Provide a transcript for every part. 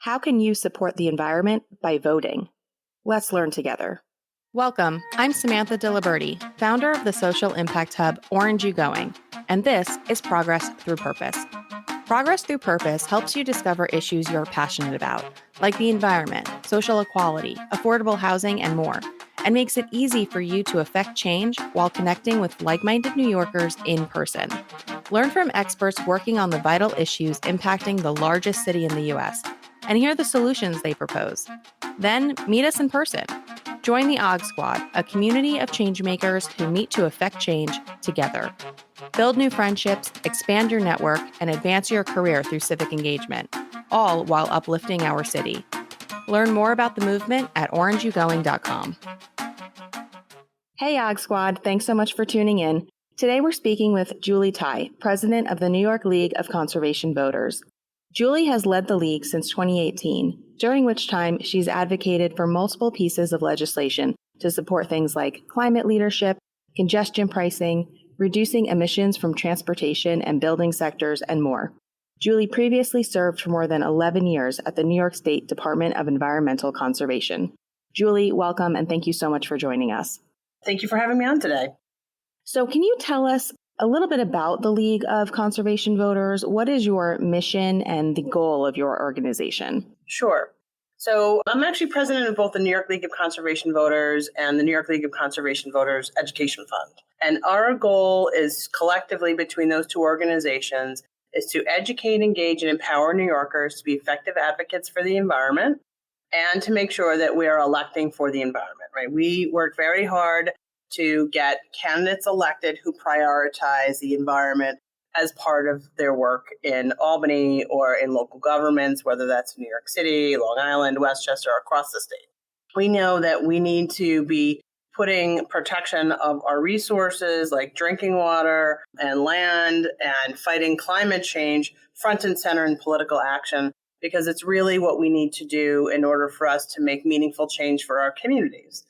How can you support the environment by voting? Let's learn together. Welcome. I'm Samantha Diliberti, founder of the social impact hub Orange You Going, and this is Progress Through Purpose. Progress Through Purpose helps you discover issues you're passionate about, like the environment, social equality, affordable housing, and more, and makes it easy for you to affect change while connecting with like-minded New Yorkers in person. Learn from experts working on the vital issues impacting the largest city in the U.S., and hear the solutions they propose. Then meet us in person. Join the OG Squad, a community of changemakers who meet to affect change together. Build new friendships, expand your network, and advance your career through civic engagement, all while uplifting our city. Learn more about the movement at orangeyougoing.com. Hey, OG Squad. Thanks so much for tuning in. Today we're speaking with Julie Tai, president of the New York League of Conservation Voters. Julie has led the league since 2018, during which time she's advocated for multiple pieces of legislation to support things like climate leadership, congestion pricing, reducing emissions from transportation and building sectors, and more. Julie previously served for more than 11 years at the New York State Department of Environmental Conservation. Julie, welcome, and thank you so much for joining us. Thank you for having me on today. So can you tell us a little bit about the League of Conservation Voters? What is your mission and the goal of your organization? Sure. So I'm actually president of both the New York League of Conservation Voters and the New York League of Conservation Voters Education Fund. And our goal is collectively between those two organizations is to educate, engage, and empower New Yorkers to be effective advocates for the environment and to make sure that we are electing for the environment, right? We work very hard to get candidates elected who prioritize the environment as part of their work in Albany or in local governments, whether that's New York City, Long Island, Westchester, or across the state. We know that we need to be putting protection of our resources like drinking water and land and fighting climate change front and center in political action, because it's really what we need to do in order for us to make meaningful change for our communities.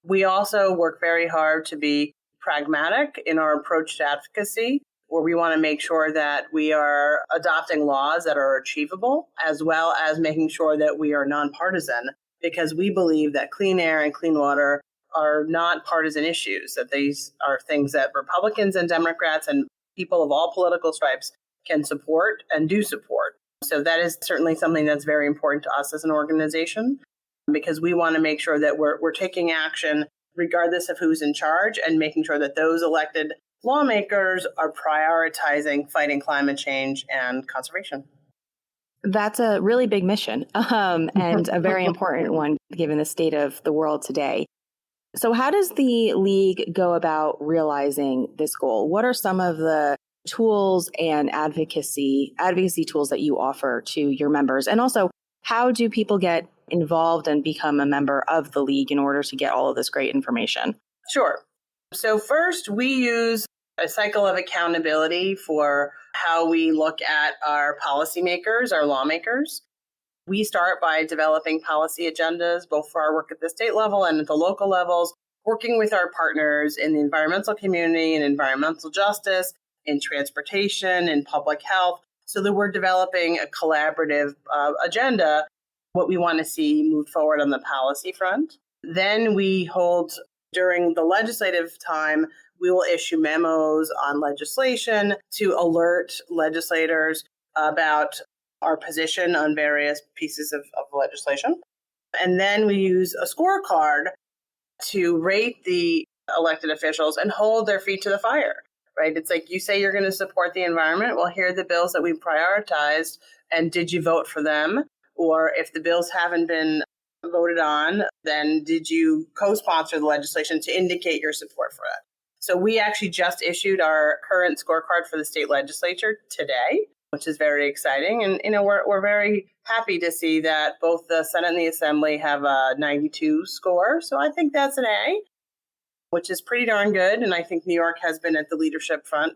We also work very hard to be pragmatic in our approach to advocacy, where we want to make sure that we are adopting laws that are achievable, as well as making sure that we are nonpartisan, because we believe that clean air and clean water are not partisan issues, that these are things that Republicans and Democrats and people of all political stripes can support and do support. So that is certainly something that's very important to us as an organization, because we want to make sure that we're taking action regardless of who's in charge and making sure that those elected lawmakers are prioritizing fighting climate change and conservation. That's a really big mission and a very important one given the state of the world today. So how does the League go about realizing this goal? What are some of the tools and advocacy tools that you offer to your members? And also, how do people get involved and become a member of the League in order to get all of this great information? Sure. So first, we use a cycle of accountability for how we look at our policymakers, our lawmakers. We start by developing policy agendas, both for our work at the state level and at the local levels, working with our partners in the environmental community and environmental justice, in transportation, in public health, so that we're developing a collaborative agenda, what we want to see move forward on the policy front. Then we hold, during the legislative time, we will issue memos on legislation to alert legislators about our position on various pieces of legislation. And then we use a scorecard to rate the elected officials and hold their feet to the fire, right? It's like, you say you're going to support the environment. Well, here are the bills that we prioritized, and did you vote for them? Or if the bills haven't been voted on, then did you co-sponsor the legislation to indicate your support for it? So we actually just issued our current scorecard for the state legislature today, which is very exciting. And, we're very happy to see that both the Senate and the Assembly have a 92 score. So I think that's an A, which is pretty darn good. And I think New York has been at the leadership front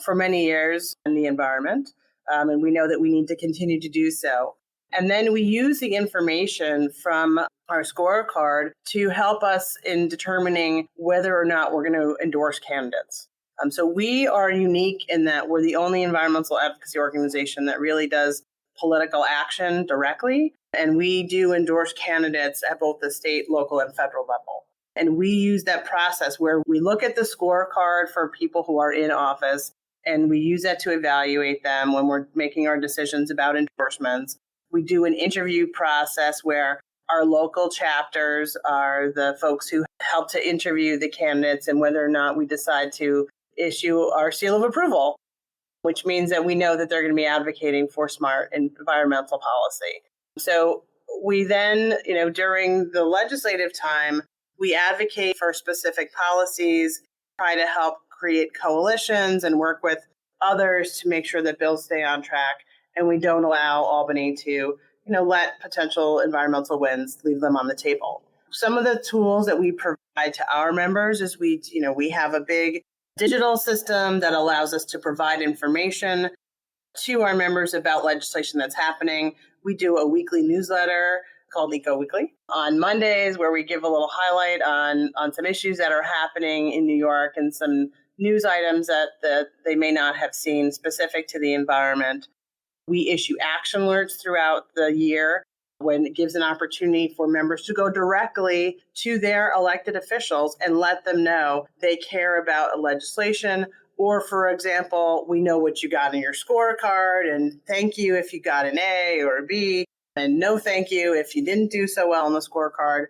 for many years in the environment. And we know that we need to continue to do so. And then we use the information from our scorecard to help us in determining whether or not we're going to endorse candidates. So we are unique in that we're the only environmental advocacy organization that really does political action directly. And we do endorse candidates at both the state, local, and federal level. And we use that process where we look at the scorecard for people who are in office, and we use that to evaluate them when we're making our decisions about endorsements. We do an interview process where our local chapters are the folks who help to interview the candidates, and whether or not we decide to issue our seal of approval, which means that we know that they're going to be advocating for smart environmental policy. So we then, during the legislative time, we advocate for specific policies, try to help create coalitions and work with others to make sure that bills stay on track. And we don't allow Albany to, let potential environmental wins leave them on the table. Some of the tools that we provide to our members is we have a big digital system that allows us to provide information to our members about legislation that's happening. We do a weekly newsletter called Eco Weekly on Mondays, where we give a little highlight on some issues that are happening in New York and some news items that they may not have seen specific to the environment. We issue action alerts throughout the year when it gives an opportunity for members to go directly to their elected officials and let them know they care about a legislation. Or, for example, we know what you got in your scorecard, and thank you if you got an A or a B, and no thank you if you didn't do so well on the scorecard.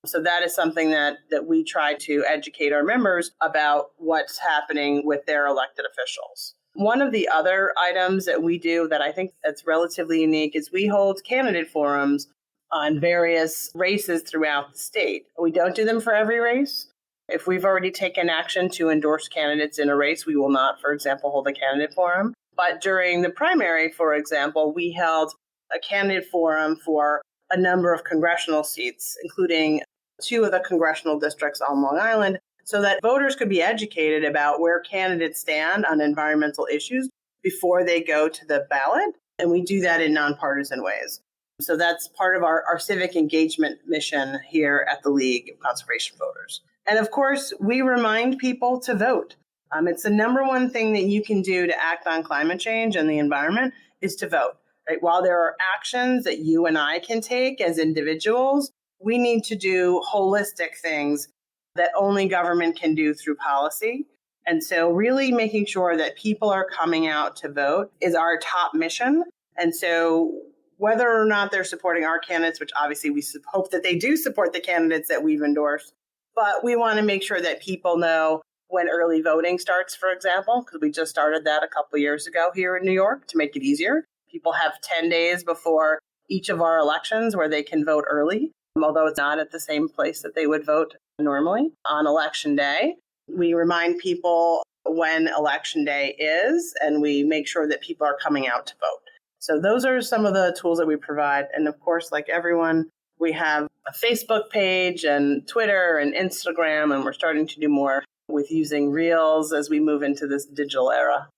So that is something that we try to educate our members about what's happening with their elected officials. One of the other items that we do that I think that's relatively unique is we hold candidate forums on various races throughout the state. We don't do them for every race. If we've already taken action to endorse candidates in a race, we will not, for example, hold a candidate forum. But during the primary, for example, we held a candidate forum for a number of congressional seats, including 2 of the congressional districts on Long Island, so that voters could be educated about where candidates stand on environmental issues before they go to the ballot. And we do that in nonpartisan ways. So that's part of our civic engagement mission here at the League of Conservation Voters. And of course, we remind people to vote. It's the number one thing that you can do to act on climate change and the environment is to vote. Right? While there are actions that you and I can take as individuals, we need to do holistic things that only government can do through policy. And so really making sure that people are coming out to vote is our top mission. And so whether or not they're supporting our candidates, which obviously we hope that they do support the candidates that we've endorsed, but we want to make sure that people know when early voting starts, for example, because we just started that a couple of years ago here in New York to make it easier. People have 10 days before each of our elections where they can vote early, although it's not at the same place that they would vote normally on election day. We remind people when election day is, and we make sure that people are coming out to vote. So those are some of the tools that we provide. And of course, like everyone, we have a Facebook page and Twitter and Instagram, and we're starting to do more with using Reels as we move into this digital era.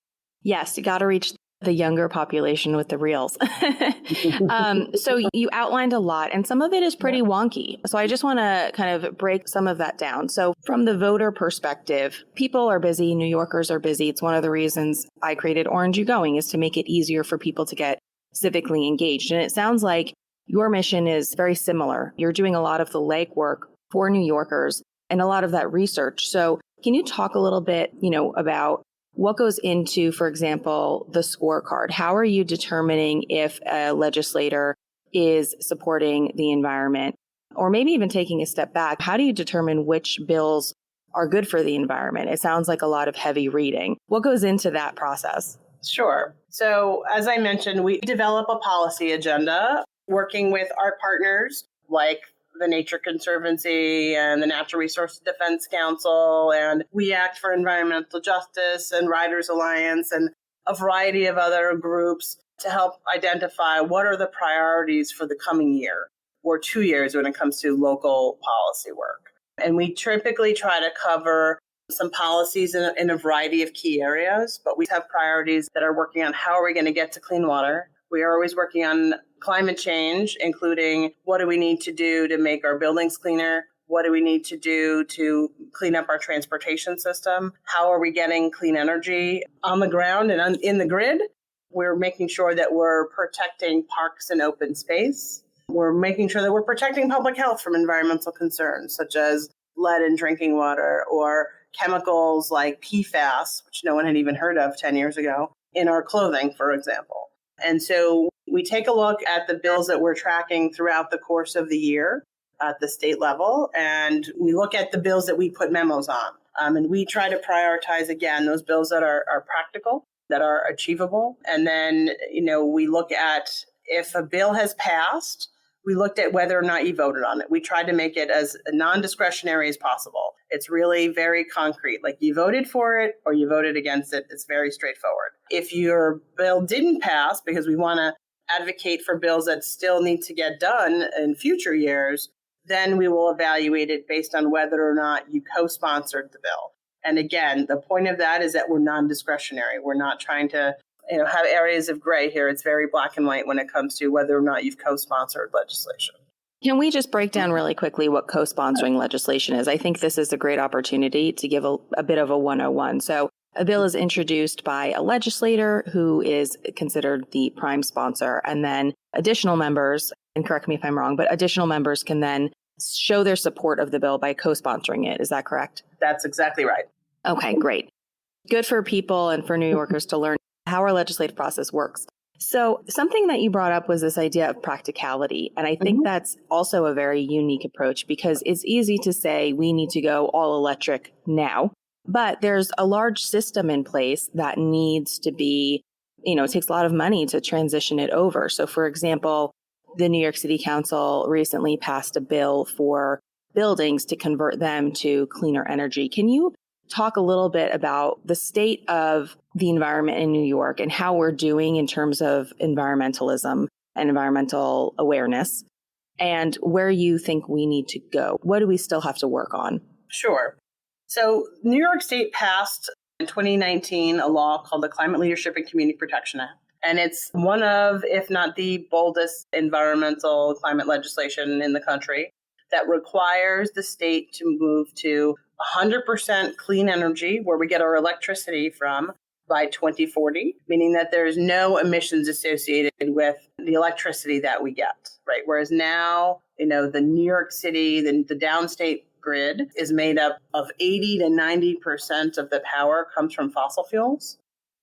Yes, you got to reach the younger population with the Reels. So you outlined a lot, and some of it is pretty wonky. So I just want to kind of break some of that down. So from the voter perspective, people are busy, New Yorkers are busy. It's one of the reasons I created Orange You Going, is to make it easier for people to get civically engaged. And it sounds like your mission is very similar. You're doing a lot of the legwork for New Yorkers and a lot of that research. So can you talk a little bit, about what goes into, for example, the scorecard? How are you determining if a legislator is supporting the environment? Or maybe even taking a step back, how do you determine which bills are good for the environment? It sounds like a lot of heavy reading. What goes into that process? Sure. So as I mentioned, we develop a policy agenda working with our partners like the Nature Conservancy and the Natural Resources Defense Council, and We Act for Environmental Justice and Riders Alliance and a variety of other groups to help identify what are the priorities for the coming year or 2 years when it comes to local policy work. And we typically try to cover some policies in a variety of key areas, but we have priorities that are working on how are we going to get to clean water. We are always working on climate change, including what do we need to do to make our buildings cleaner? What do we need to do to clean up our transportation system? How are we getting clean energy on the ground and in the grid? We're making sure that we're protecting parks and open space. We're making sure that we're protecting public health from environmental concerns, such as lead in drinking water or chemicals like PFAS, which no one had even heard of 10 years ago, in our clothing, for example. And so we take a look at the bills that we're tracking throughout the course of the year at the state level, and we look at the bills that we put memos on. And we try to prioritize, again, those bills that are practical, that are achievable. And then, we look at if a bill has passed, we looked at whether or not you voted on it. We tried to make it as non-discretionary as possible. It's really very concrete. Like you voted for it or you voted against it. It's very straightforward. If your bill didn't pass, because we want to advocate for bills that still need to get done in future years, then we will evaluate it based on whether or not you co-sponsored the bill. And again, the point of that is that we're non-discretionary. We're not trying to have areas of gray here. It's very black and white when it comes to whether or not you've co-sponsored legislation. Can we just break down really quickly what co-sponsoring legislation is? I think this is a great opportunity to give a bit of a 101. So a bill is introduced by a legislator who is considered the prime sponsor, and then additional members, and correct me if I'm wrong, but additional members can then show their support of the bill by co-sponsoring it. Is that correct? That's exactly right. Okay, great. Good for people and for New Yorkers to learn how our legislative process works. So something that you brought up was this idea of practicality. And I think that's also a very unique approach because it's easy to say we need to go all electric now, but there's a large system in place that needs to be, it takes a lot of money to transition it over. So for example, the New York City Council recently passed a bill for buildings to convert them to cleaner energy. Can you talk a little bit about the state of the environment in New York and how we're doing in terms of environmentalism and environmental awareness and where you think we need to go? What do we still have to work on? Sure. So New York State passed in 2019 a law called the Climate Leadership and Community Protection Act. And it's one of, if not the boldest environmental climate legislation in the country that requires the state to move to 100% clean energy, where we get our electricity from, by 2040, meaning that there's no emissions associated with the electricity that we get, right? Whereas now, the New York City, the downstate grid is made up of 80 to 90% of the power comes from fossil fuels,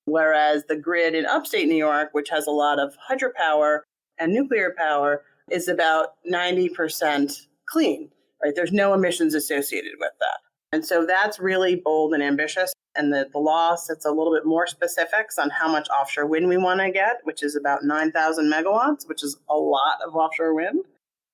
whereas the grid in upstate New York, which has a lot of hydropower and nuclear power, is about 90% clean, right? There's no emissions associated with that. And so that's really bold and ambitious. And the law sets a little bit more specifics on how much offshore wind we want to get, which is about 9,000 megawatts, which is a lot of offshore wind,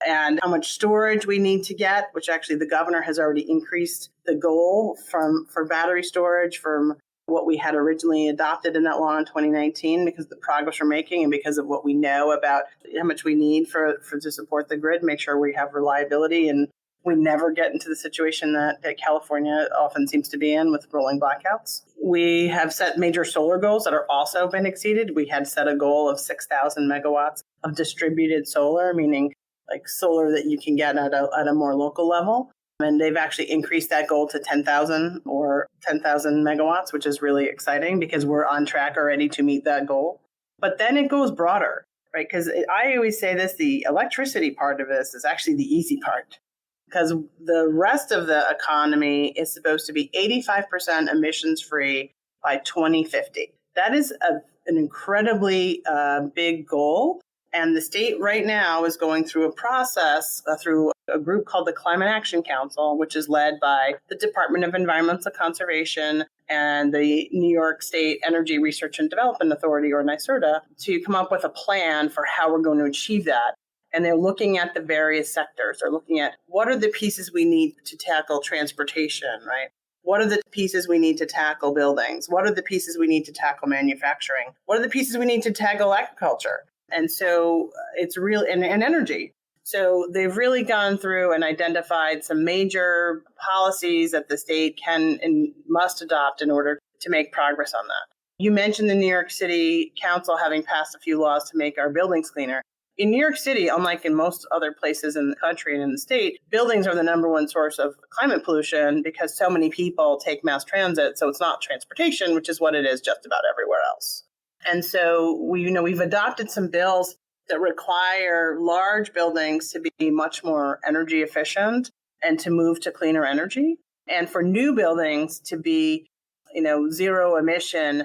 and how much storage we need to get, which actually the governor has already increased the goal for battery storage from what we had originally adopted in that law in 2019 because of the progress we're making and because of what we know about how much we need to support the grid, make sure we have reliability and we never get into the situation that California often seems to be in with rolling blackouts. We have set major solar goals that are also been exceeded. We had set a goal of 6,000 megawatts of distributed solar, meaning like solar that you can get at a more local level. And they've actually increased that goal to 10,000 megawatts, which is really exciting because we're on track already to meet that goal. But then it goes broader, right? Because I always say this, the electricity part of this is actually the easy part. Because the rest of the economy is supposed to be 85% emissions free by 2050. That is an incredibly big goal. And the state right now is going through a process through a group called the Climate Action Council, which is led by the Department of Environmental Conservation and the New York State Energy Research and Development Authority, or NYSERDA, to come up with a plan for how we're going to achieve that. And they're looking at the various sectors. They're looking at what are the pieces we need to tackle transportation, right? What are the pieces we need to tackle buildings? What are the pieces we need to tackle manufacturing? What are the pieces we need to tackle agriculture? And so it's real, and energy. So they've really gone through and identified some major policies that the state can and must adopt in order to make progress on that. You mentioned the New York City Council having passed a few laws to make our buildings cleaner. In New York City, unlike in most other places in the country and in the state, buildings are the number one source of climate pollution because so many people take mass transit. So it's not transportation, which is what it is just about everywhere else. And so we've adopted some bills that require large buildings to be much more energy efficient and to move to cleaner energy, and for new buildings to be, zero emission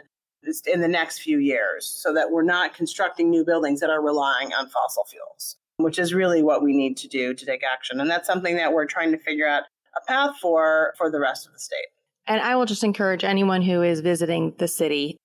in the next few years, so that we're not constructing new buildings that are relying on fossil fuels, which is really what we need to do to take action. And that's something that we're trying to figure out a path for the rest of the state. And I will just encourage anyone who is visiting the city,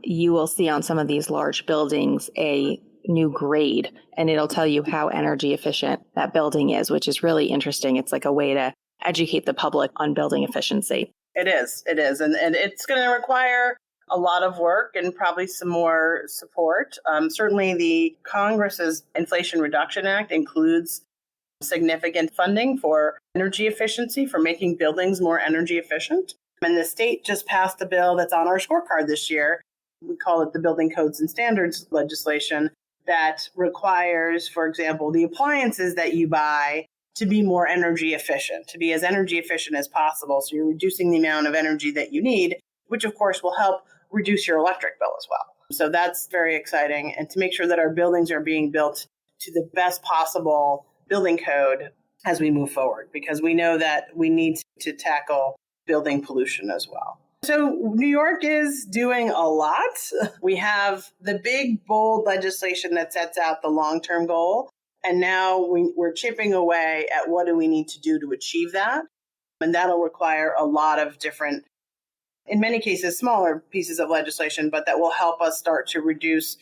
you will see on some of these large buildings a new grade, and it'll tell you how energy efficient that building is, which is really interesting. It's like a way to educate the public on building efficiency. It is. And it's going to require a lot of work and probably some more support. Certainly the Congress's Inflation Reduction Act includes significant funding for energy efficiency, for making buildings more energy efficient. And the state just passed a bill that's on our scorecard this year. We call it the Building Codes and Standards legislation, that requires, for example, the appliances that you buy to be more energy efficient, to be as energy efficient as possible. So you're reducing the amount of energy that you need, which of course will help reduce your electric bill as well. So that's very exciting. And to make sure that our buildings are being built to the best possible building code as we move forward, because we know that we need to tackle building pollution as well. So New York is doing a lot. We have the big, bold legislation that sets out the long-term goal. And now we're chipping away at what do we need to do to achieve that. And that'll require a lot of different, in many cases, smaller pieces of legislation, but that will help us start to reduce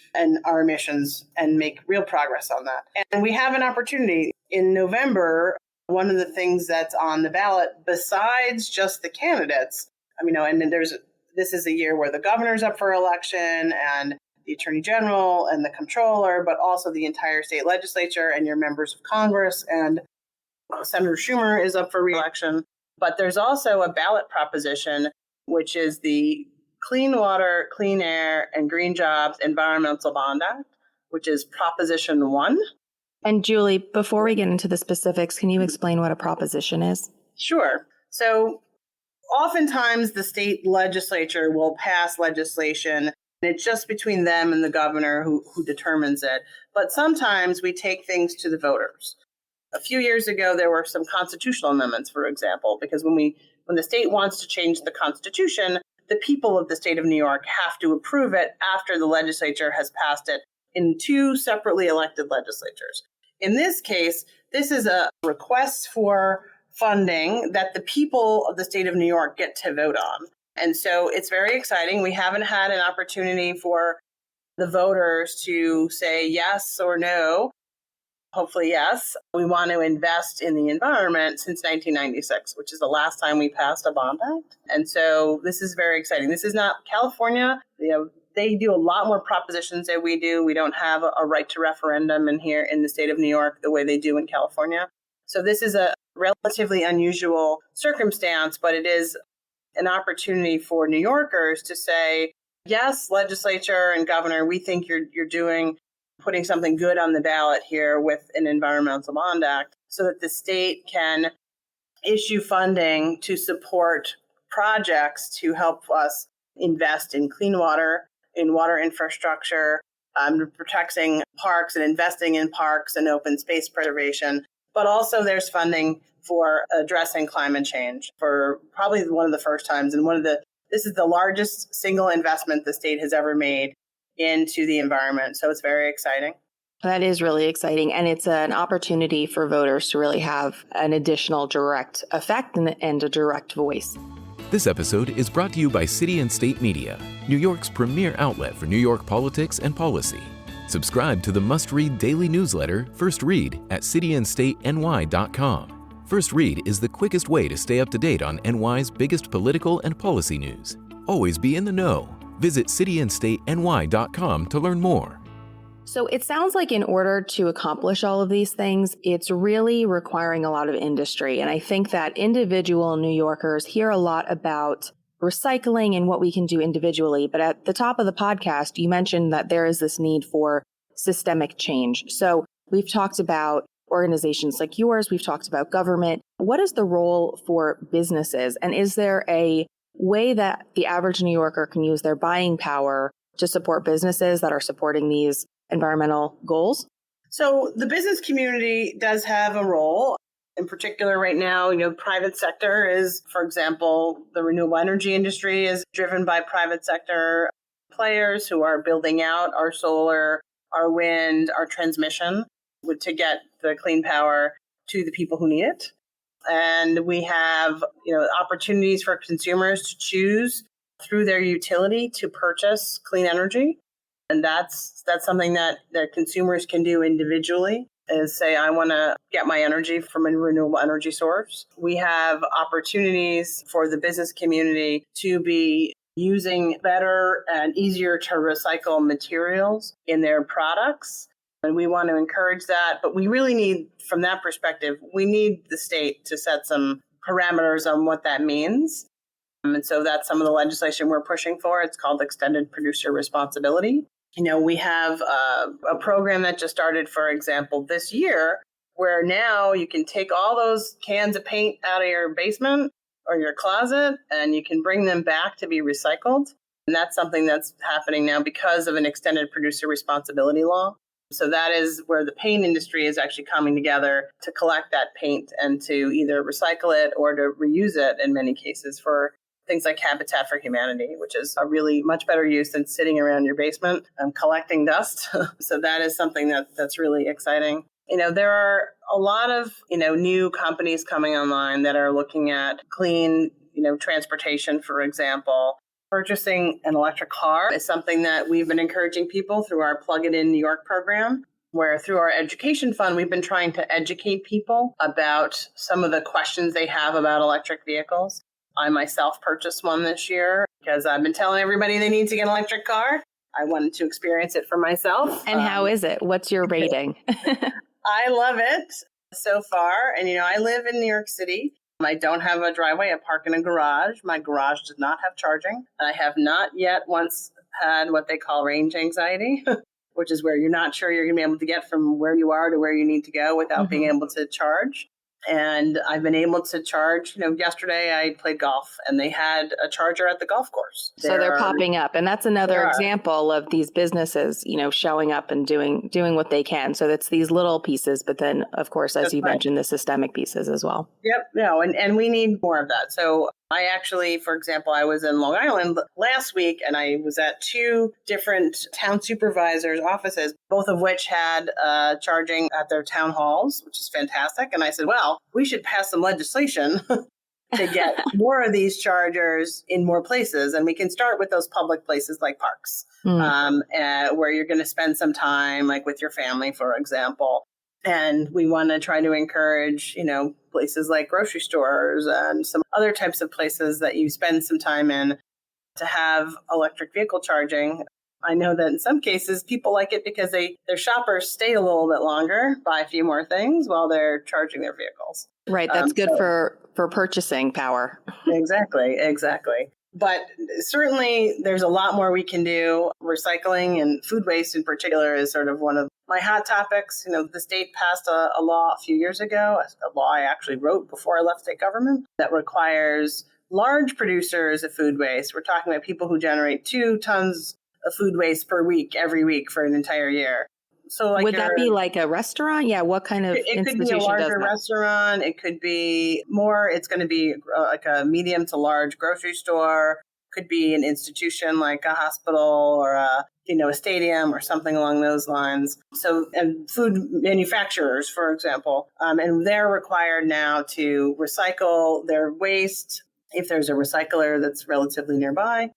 our emissions and make real progress on that. And we have an opportunity in November. One of the things that's on the ballot, besides just the candidates, and then this is a year where the governor's up for election, and the attorney general and the comptroller, but also the entire state legislature and your members of Congress, and Senator Schumer is up for re-election. But there's also a ballot proposition, which is the Clean Water, Clean Air, and Green Jobs Environmental Bond Act, which is Proposition 1. And Julie, before we get into the specifics, can you explain what a proposition is? Sure. So oftentimes the state legislature will pass legislation, and it's just between them and the governor who determines it. But sometimes we take things to the voters. A few years ago, there were some constitutional amendments, for example, because when the state wants to change the Constitution, the people of the state of New York have to approve it after the legislature has passed it in two separately elected legislatures. In this case, this is a request for funding that the people of the state of New York get to vote on. And so it's very exciting. We haven't had an opportunity for the voters to say yes or no. Hopefully, yes. We want to invest in the environment since 1996, which is the last time we passed a bond act. And so this is very exciting. This is not California. They do a lot more propositions than we do. We don't have a right to referendum in here in the state of New York the way they do in California. So this is a relatively unusual circumstance, but it is an opportunity for New Yorkers to say, yes, legislature and governor, we think you're putting something good on the ballot here with an environmental bond act, so that the state can issue funding to support projects to help us invest in clean water, in water infrastructure, protecting parks and investing in parks and open space preservation. But also there's funding for addressing climate change for probably one of the first times. And this is the largest single investment the state has ever made into the environment. So it's very exciting. That is really exciting. And it's an opportunity for voters to really have an additional direct effect and a direct voice. This episode is brought to you by City and State Media, New York's premier outlet for New York politics and policy. Subscribe to the must-read daily newsletter, First Read, at cityandstateny.com. First Read is the quickest way to stay up to date on NY's biggest political and policy news. Always be in the know. Visit cityandstateny.com to learn more. So it sounds like in order to accomplish all of these things, it's really requiring a lot of industry. And I think that individual New Yorkers hear a lot about recycling and what we can do individually. But at the top of the podcast, you mentioned that there is this need for systemic change. So we've talked about organizations like yours. We've talked about government. What is the role for businesses? And is there a way that the average New Yorker can use their buying power to support businesses that are supporting these environmental goals? So the business community does have a role. In particular, right now, private sector is, for example, the renewable energy industry is driven by private sector players who are building out our solar, our wind, our transmission to get the clean power to the people who need it. And we have, opportunities for consumers to choose through their utility to purchase clean energy. And that's something that consumers can do individually, is say, I want to get my energy from a renewable energy source. We have opportunities for the business community to be using better and easier to recycle materials in their products. And we want to encourage that. But we really need, from that perspective, we need the state to set some parameters on what that means. And so that's some of the legislation we're pushing for. It's called Extended Producer Responsibility. We have a program that just started, for example, this year, where now you can take all those cans of paint out of your basement or your closet and you can bring them back to be recycled. And that's something that's happening now because of an extended producer responsibility law. So that is where the paint industry is actually coming together to collect that paint and to either recycle it or to reuse it in many cases for things like Habitat for Humanity, which is a really much better use than sitting around your basement and collecting dust. So that is something that's really exciting. There are a lot of, new companies coming online that are looking at clean, transportation, for example. Purchasing an electric car is something that we've been encouraging people through our Plug It In New York program, where through our education fund, we've been trying to educate people about some of the questions they have about electric vehicles. I myself purchased one this year because I've been telling everybody they need to get an electric car. I wanted to experience it for myself. And how is it? What's your rating? I love it so far. And, I live in New York City. I don't have a driveway. I park in a garage. My garage does not have charging. I have not yet once had what they call range anxiety, which is where you're not sure you're going to be able to get from where you are to where you need to go without being able to charge. And I've been able to charge. Yesterday I played golf and they had a charger at the golf course. So they're popping up. And that's another example of these businesses, showing up and doing what they can. So it's these little pieces. But then, of course, as you mentioned, the systemic pieces as well. Yep. No, and we need more of that. So I actually, for example, I was in Long Island last week and I was at 2 different town supervisors' offices, both of which had charging at their town halls, which is fantastic. And I said, well, we should pass some legislation to get more of these chargers in more places. And we can start with those public places like parks, where you're going to spend some time, like with your family, for example. And we want to try to encourage, places like grocery stores and some other types of places that you spend some time in to have electric vehicle charging. I know that in some cases people like it because their shoppers stay a little bit longer, buy a few more things while they're charging their vehicles. Right. That's good for purchasing power. Exactly. But certainly there's a lot more we can do. Recycling and food waste in particular is sort of one of my hot topics. The state passed a law a few years ago, a law I actually wrote before I left state government, that requires large producers of food waste. We're talking about people who generate 2 tons of food waste per week, every week for an entire year. So would that be like a restaurant? Yeah. What kind of institution does that? It could be a larger restaurant. It could be more. It's going to be like a medium to large grocery store. Could be an institution like a hospital or a stadium or something along those lines. So, and food manufacturers, for example, and they're required now to recycle their waste if there's a recycler that's relatively nearby,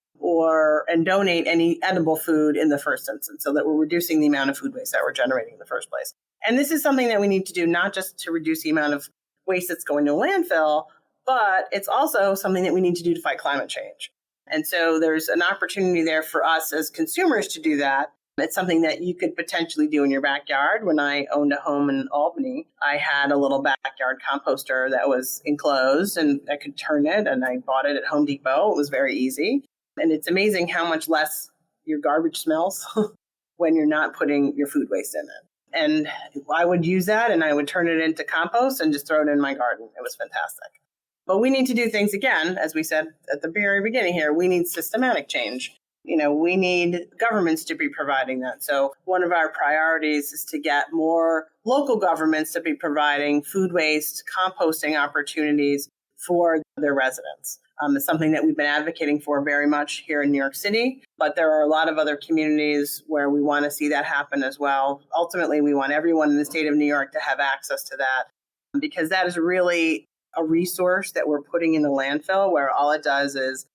and donate any edible food in the first instance, so that we're reducing the amount of food waste that we're generating in the first place. And this is something that we need to do not just to reduce the amount of waste that's going to landfill, but it's also something that we need to do to fight climate change. And so there's an opportunity there for us as consumers to do that. It's something that you could potentially do in your backyard. When I owned a home in Albany, I had a little backyard composter that was enclosed and I could turn it, and I bought it at Home Depot. It was very easy. And it's amazing how much less your garbage smells when you're not putting your food waste in it. And I would use that and I would turn it into compost and just throw it in my garden. It was fantastic. But we need to do things again, as we said at the very beginning here, we need systematic change. we need governments to be providing that. So one of our priorities is to get more local governments to be providing food waste, composting opportunities for their residents. It's something that we've been advocating for very much here in New York City, but there are a lot of other communities where we want to see that happen as well. Ultimately, we want everyone in the state of New York to have access to that, because that is really a resource that we're putting in the landfill, where all it does is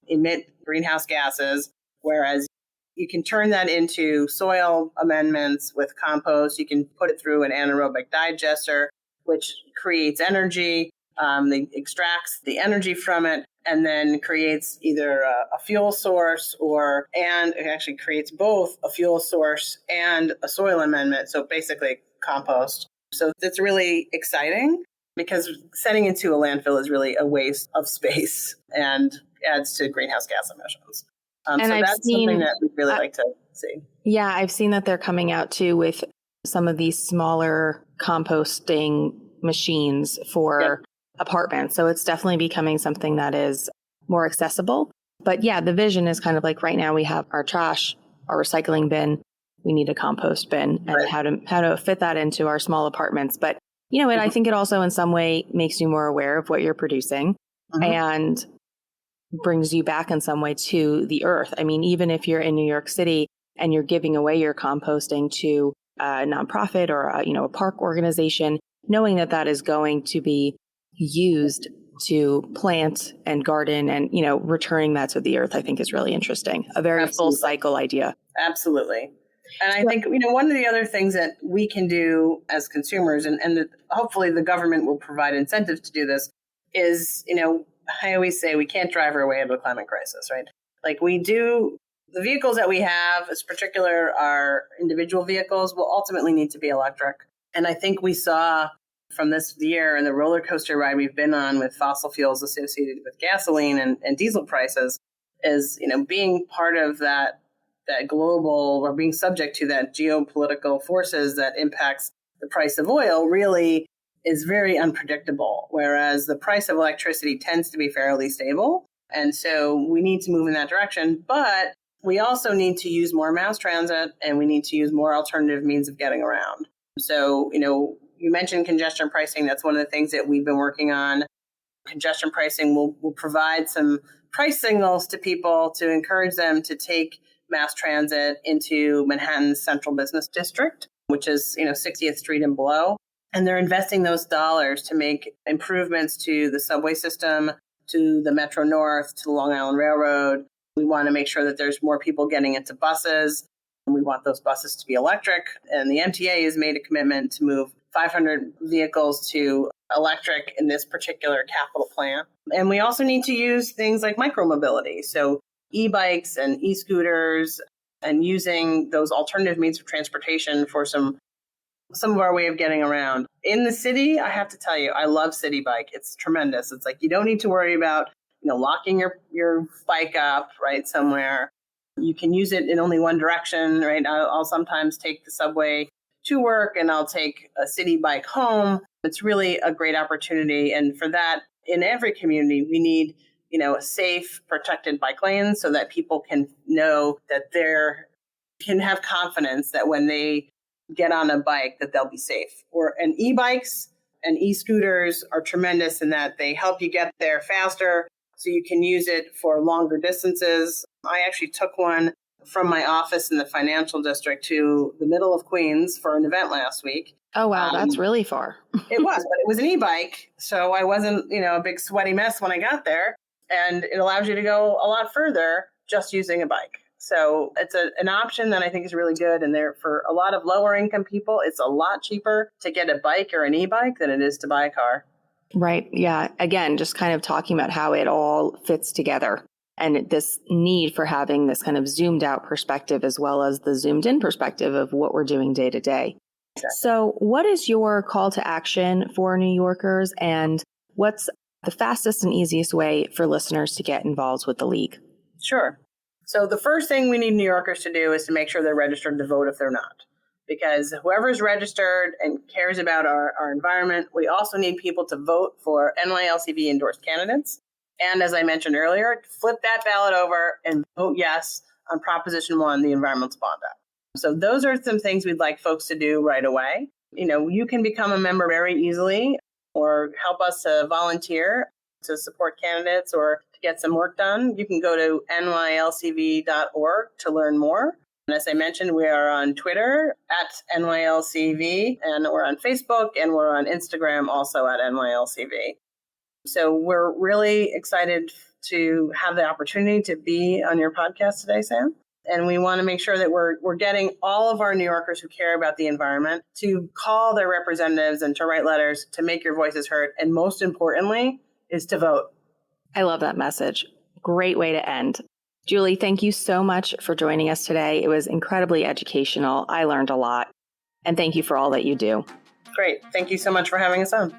emit greenhouse gases, whereas you can turn that into soil amendments with compost. You can put it through an anaerobic digester, which creates energy. It extracts the energy from it and then creates either a fuel source and it actually creates both a fuel source and a soil amendment. So basically compost. So it's really exciting because sending into a landfill is really a waste of space and adds to greenhouse gas emissions. And so I've that's seen, something that we'd really like to see. Yeah, I've seen that they're coming out too with some of these smaller composting machines for apartments. So it's definitely becoming something that is more accessible. But yeah, the vision is kind of like right now we have our trash, our recycling bin, we need a compost bin, and how to fit that into our small apartments. But I think it also in some way makes you more aware of what you're producing and brings you back in some way to the earth. I mean, even if you're in New York City and you're giving away your composting to a nonprofit or a park organization, knowing that that is going to be used to plant and garden and, returning that to the earth, I think is really interesting. A very full cycle idea. Absolutely. And I think, one of the other things that we can do as consumers, and hopefully the government will provide incentives to do this, is, I always say we can't drive our way out of the climate crisis, right? Like we do, the vehicles that we have, as particular our individual vehicles, will ultimately need to be electric. And I think we saw from this year and the roller coaster ride we've been on with fossil fuels associated with gasoline and diesel prices is, being part of that global, or being subject to that geopolitical forces that impacts the price of oil really is very unpredictable, whereas the price of electricity tends to be fairly stable. And so we need to move in that direction, but we also need to use more mass transit and we need to use more alternative means of getting around. So, you mentioned congestion pricing. That's one of the things that we've been working on. Congestion pricing will provide some price signals to people to encourage them to take mass transit into Manhattan's central business district, which is, 60th Street and below. And they're investing those dollars to make improvements to the subway system, to the Metro North, to the Long Island Railroad. We want to make sure that there's more people getting into buses. And we want those buses to be electric. And the MTA has made a commitment to move 500 vehicles to electric in this particular capital plan. And we also need to use things like micromobility. So e-bikes and e-scooters, and using those alternative means of transportation for some of our way of getting around. In the city, I have to tell you, I love City Bike. It's tremendous. It's like you don't need to worry about, locking your bike up right somewhere. You can use it in only one direction, right? I'll sometimes take the subway to work and I'll take a City Bike home. It's really a great opportunity. And for that, in every community, we need, a safe, protected bike lane so that people can know that can have confidence that when they get on a bike that they'll be safe. And e-bikes and e-scooters are tremendous in that they help you get there faster so you can use it for longer distances. I actually took one from my office in the financial district to the middle of Queens for an event last week. Oh, wow. That's really far. It was, but it was an e-bike. So I wasn't, a big sweaty mess when I got there. And it allows you to go a lot further just using a bike. So it's an option that I think is really good. And for a lot of lower income people, it's a lot cheaper to get a bike or an e-bike than it is to buy a car. Right. Yeah. Again, just kind of talking about how it all fits together and this need for having this kind of zoomed out perspective as well as the zoomed in perspective of what we're doing day to day. Exactly. So what is your call to action for New Yorkers, and what's the fastest and easiest way for listeners to get involved with the League? Sure. So the first thing we need New Yorkers to do is to make sure they're registered to vote if they're not. Because whoever's registered and cares about our environment, we also need people to vote for NYLCV endorsed candidates. And as I mentioned earlier, flip that ballot over and vote yes on Proposition 1, the Environmental Bond Act. So those are some things we'd like folks to do right away. You can become a member very easily or help us to volunteer to support candidates or to get some work done. You can go to nylcv.org to learn more. And as I mentioned, we are on Twitter at NYLCV, and we're on Facebook, and we're on Instagram also at NYLCV. So we're really excited to have the opportunity to be on your podcast today, Sam. And we want to make sure that we're getting all of our New Yorkers who care about the environment to call their representatives and to write letters to make your voices heard. And most importantly is to vote. I love that message. Great way to end. Julie, thank you so much for joining us today. It was incredibly educational. I learned a lot. And thank you for all that you do. Great. Thank you so much for having us on.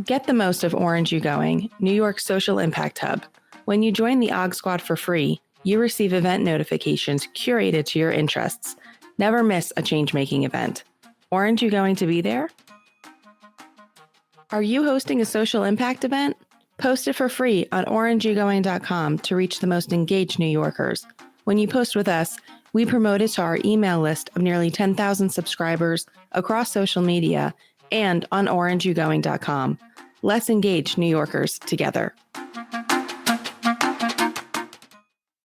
Get the most of Orange You Going, New York's social impact hub. When you join the OG Squad for free, you receive event notifications curated to your interests. Never miss a change-making event. Aren't you going to be there? Are you hosting a social impact event? Post it for free on orangeyougoing.com to reach the most engaged New Yorkers. When you post with us, we promote it to our email list of nearly 10,000 subscribers across social media and on orangeyougoing.com. Let's engage New Yorkers together.